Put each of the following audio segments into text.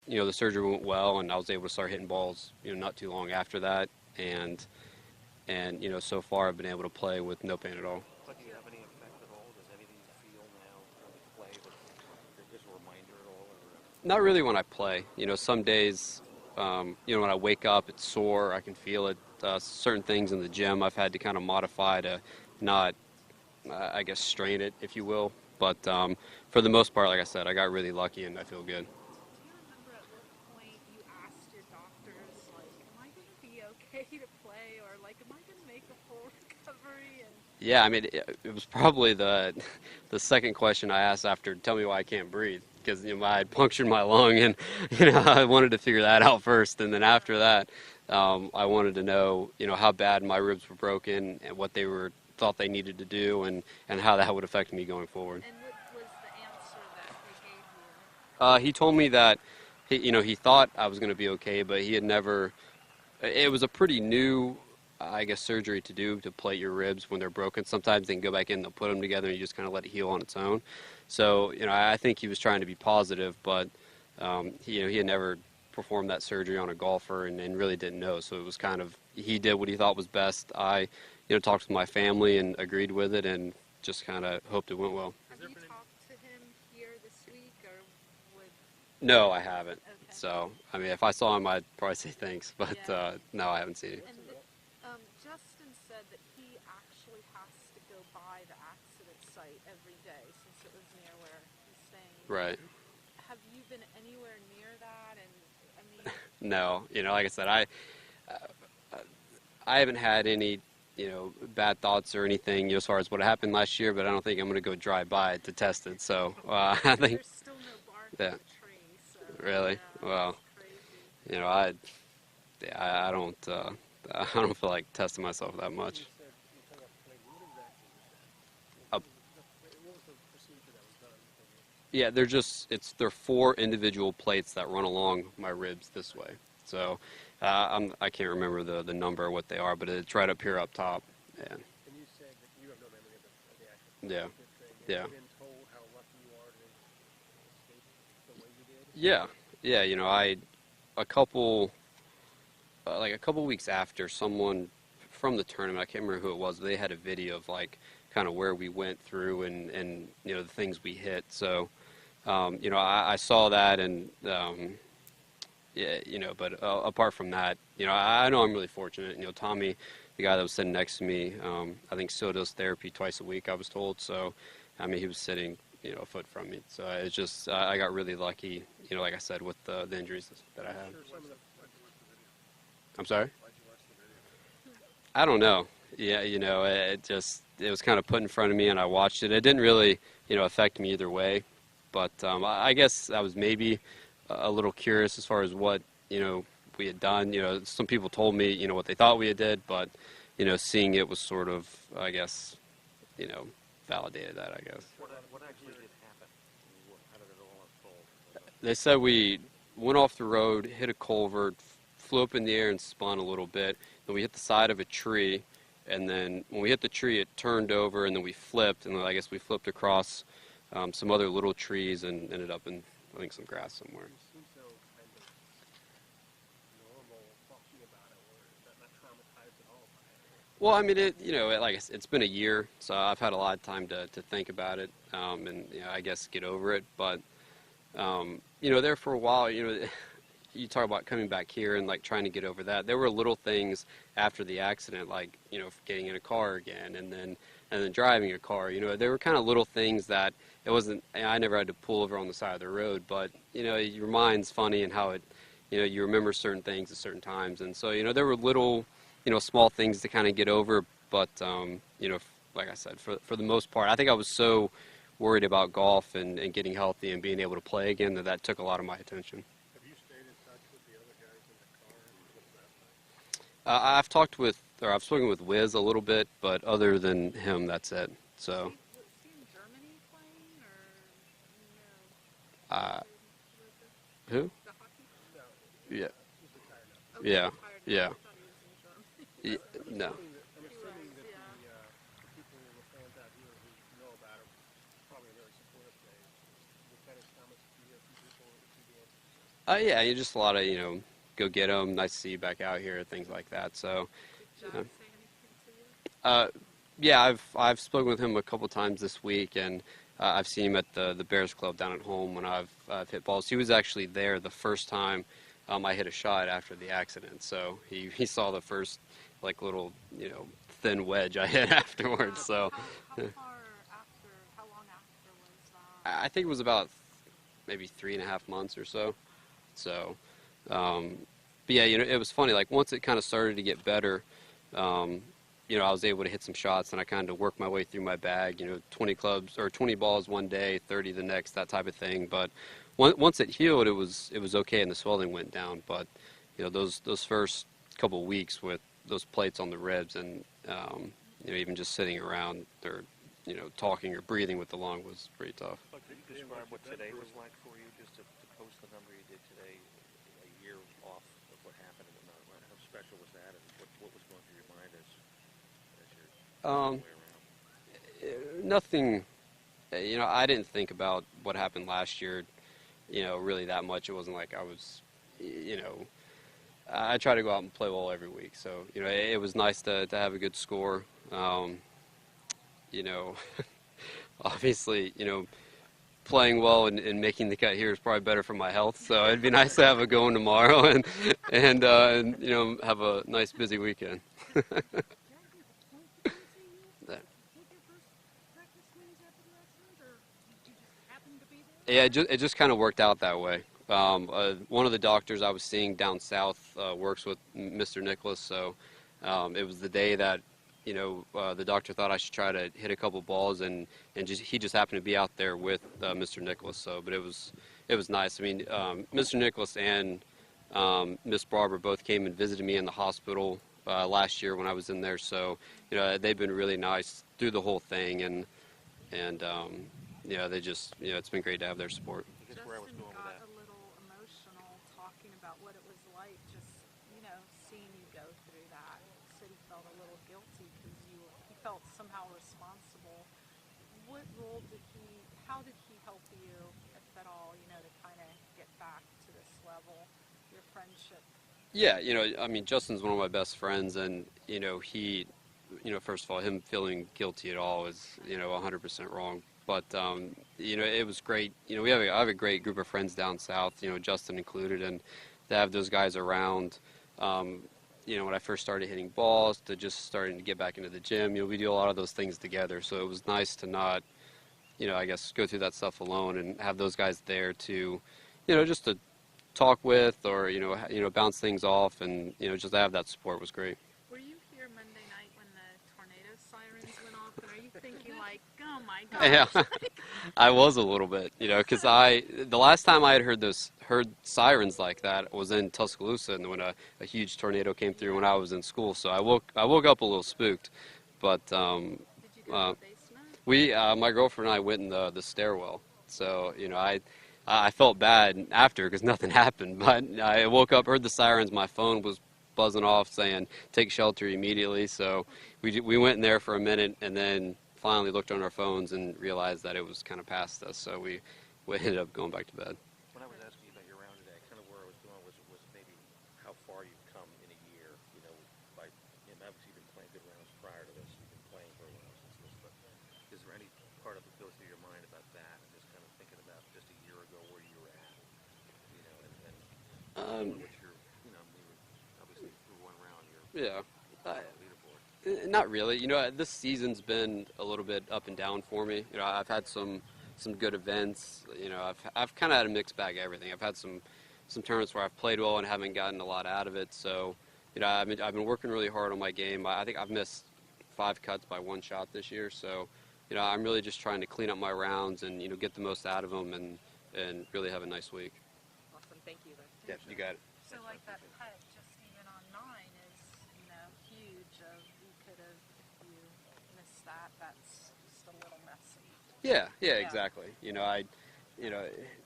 the surgery went well, and I was able to start hitting balls, not too long after that, and so far I've been able to play with no pain at all. But do you have any effect at all? Does anything feel now when you play that gives a reminder at all? Not really when I play. Some days, when I wake up, it's sore. I can feel it. Certain things in the gym I've had to kind of modify to not, I guess, strain it, if you will. But for the most part, like I said, I got really lucky and I feel good. Do you remember at what point you asked your doctors, like, am I going to be okay to play? Or, like, am I going to make a full recovery? And Yeah, I mean, it was probably the second question I asked after, tell me why I can't breathe. Because I had punctured my lung, and I wanted to figure that out first, and then after that, I wanted to know how bad my ribs were broken and what they were thought they needed to do, and how that would affect me going forward. and what was the answer that they gave you? He told me that he thought I was going to be okay, but he had never. It was a pretty new, I guess, surgery to do to plate your ribs when they're broken. Sometimes they can go back in, they'll put them together, and you just kind of let it heal on its own. So, I think he was trying to be positive, but he had never performed that surgery on a golfer and really didn't know. So it was kind of he did what he thought was best. I, talked with my family and agreed with it, and just kind of hoped it went well. Have you talked to him here this week, or would... No, I haven't. Okay. So, I mean, if I saw him, I'd probably say thanks, but Yeah. no, I haven't seen him. And Justin said that he actually has to go by the accident site every day since it was near where he's staying. Right. Have you been anywhere near that? And I mean, No, like I said, I haven't had any, bad thoughts or anything, as far as what happened last year, but I don't think I'm going to go drive by it to test it. So, I think, there's still no bark yeah, on the tree, so really, yeah, well, it's crazy. I don't, I don't feel like testing myself that much. Uh, yeah, they're four individual plates that run along my ribs this way. So, I can't remember the number or what they are, but it's right up here up top. Yeah. And you said that you have no memory of the actual Yeah. thing. Yeah. Have you been told how lucky you are to escape the way you did? Yeah, a couple, like a couple weeks after, someone from the tournament, I can't remember who it was, they had a video of like kind of where we went through and the things we hit. So, I saw that and, yeah, but apart from that, I know I'm really fortunate. Tommy, the guy that was sitting next to me, I think still does therapy twice a week, I was told. So, I mean, he was sitting, a foot from me. So it's just, I got really lucky, like I said, with the injuries that I had. I'm sorry? I don't know. Yeah, it was kind of put in front of me and I watched it. It didn't really, affect me either way. But I guess I was maybe a little curious as far as what, we had done. Some people told me, what they thought we had did, but, seeing it was sort of, I guess, validated that, I guess. What actually did happen? How did it all unfold? They said we went off the road, hit a culvert, flew up in the air and spun a little bit. Then we hit the side of a tree, and then when we hit the tree, it turned over, and then we flipped, and then I guess we flipped across some other little trees and ended up in, I think, some grass somewhere. You seem so kind of normal talking about it, or not traumatized at all by it. Well, I mean, it's been a year, so I've had a lot of time to think about it, and I guess get over it. But there for a while, you talk about coming back here and like trying to get over that. There were little things after the accident, like getting in a car again, and then driving a car. There were kind of little things that it wasn't. I never had to pull over on the side of the road, but your mind's funny and how it, you remember certain things at certain times, and so there were little, small things to kind of get over. But like I said, for the most part, I think I was so worried about golf and getting healthy and being able to play again that took a lot of my attention. Have you stayed in touch with the other guys in the car, and what's that like? I've spoken with Wiz a little bit, but other than him, that's it. So, was he in Germany playing, or no? uh, who? The hockey? Yeah, He's retired now. Oh, yeah, he's retired now. yeah. I thought he was in Germany. No. I'm assuming that Yeah. the people, the fans out here who know about it, probably very supportive. Lieutenant Thomas, do you have a few people that you Yeah, you just a lot of, go get them. Nice to see you back out here, things like that. So, Did uh, John say anything to you? uh, yeah, I've spoken with him a couple times this week, and I've seen him at the Bears Club down at home when I've hit balls. He was actually there the first time I hit a shot after the accident, so he saw the first like little thin wedge I hit afterwards. So How far after? How long after was that? I think it was about maybe 3.5 months or so. So, but yeah, it was funny. Like once it kind of started to get better, um, I was able to hit some shots, and I kind of worked my way through my bag. 20 clubs or 20 balls one day, 30 the next, that type of thing. But once it healed, it was okay, and the swelling went down. But those first couple weeks with those plates on the ribs, and even just sitting around or talking or breathing with the lung was pretty tough. Could you describe what today was like for you, just to post the number you did today, a year off of what happened and whatnot? How special was that, and what was going through your mind as you're Um, way around? Nothing. I didn't think about what happened last year, really that much. It wasn't like I was, I try to go out and play well every week. So, it was nice to have a good score. You know, obviously, playing well and making the cut here is probably better for my health. So it'd be nice to have a going tomorrow and have a nice busy weekend. That- Yeah, it just kind of worked out that way. One of the doctors I was seeing down south works with Mr. Nicholas, so it was the day that the doctor thought I should try to hit a couple balls, and he just happened to be out there with Mr. Nicholas. So, but it was nice. I mean, Mr. Nicholas and Miss Barber both came and visited me in the hospital last year when I was in there. So, they've been really nice through the whole thing, and they just it's been great to have their support. I guess where I was Justin going with got that. a little emotional talking about what it was like, just seeing you go through that. He said he felt a little guilty because he felt somehow responsible. What role did he? How did he help you, if at all? To kind of get back to this level, your friendship. Yeah, I mean, Justin's one of my best friends, and he, first of all, him feeling guilty at all is 100% wrong. But it was great. I have a great group of friends down south, Justin included, and to have those guys around. When I first started hitting balls, to just starting to get back into the gym, we do a lot of those things together. So it was nice to not, I guess, go through that stuff alone and have those guys there to, just to talk with or bounce things off, and just to have that support was great. Were you here Monday night when the tornado sirens went off? And are you thinking like, oh my Yeah, gosh? I was a little bit, because the last time I had heard sirens like that was in Tuscaloosa, and when a huge tornado came through when I was in school. So I woke up a little spooked, but Did you go to uh, the basement? my girlfriend and I went in the stairwell. So I felt bad after because nothing happened, but I woke up, heard the sirens, my phone was buzzing off saying take shelter immediately. So we went in there for a minute, and then finally looked on our phones and realized that it was kind of past us. So we ended up going back to bed. When I was asking you about your round today, kind of where I was going was maybe how far you've come in a year. By obviously you've been playing good rounds prior to this. You've been playing for a while since this, but is there any part of it goes through your mind about that, and just kind of thinking about just a year ago where you were at, Um, what you're, you were obviously through one round, yeah. on the leaderboard. Not really. This season's been a little bit up and down for me. I've had some good events. I've kind of had a mixed bag of everything. I've had some tournaments where I've played well and haven't gotten a lot out of it. So, I've been working really hard on my game. I think I've missed 5 cuts by 1 shot this year. So, I'm really just trying to clean up my rounds and get the most out of them and really have a nice week. Awesome, thank you. Yeah, you got it. So like that putt just even on 9 is, huge. You could have, if you missed that, that's just a little messy. Yeah, Yeah. exactly. I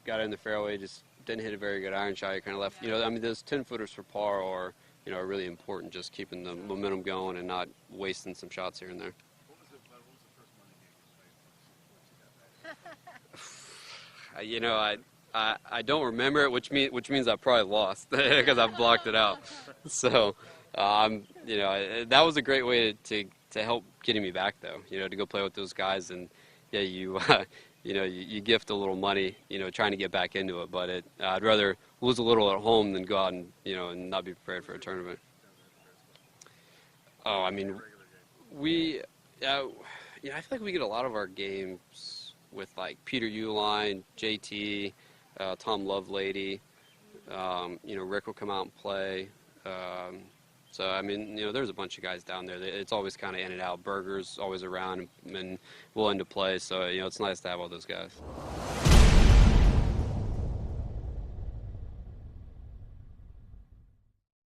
got in the fairway, just didn't hit a very good iron shot. Kind of left. I mean, those 10-footers for par are really important. Just keeping the momentum going and not wasting some shots here and there. What was the first money game you played? I I don't remember it, which means I probably lost because I blocked it out. So, you know, that was a great way to help getting me back, though. You know, to go play with those guys, and yeah, you you know, you gift a little money, you know, trying to get back into it. But I'd rather lose a little at home than go out and, you know, and not be prepared for a tournament. Oh, I mean, we, yeah, I feel like we get a lot of our games with like Peter Uline, JT, Tom Lovelady. You know, Rick will come out and play. So I mean, you know, there's a bunch of guys down there. It's always kind of in and out. Burger's always around and willing to play. So you know, it's nice to have all those guys.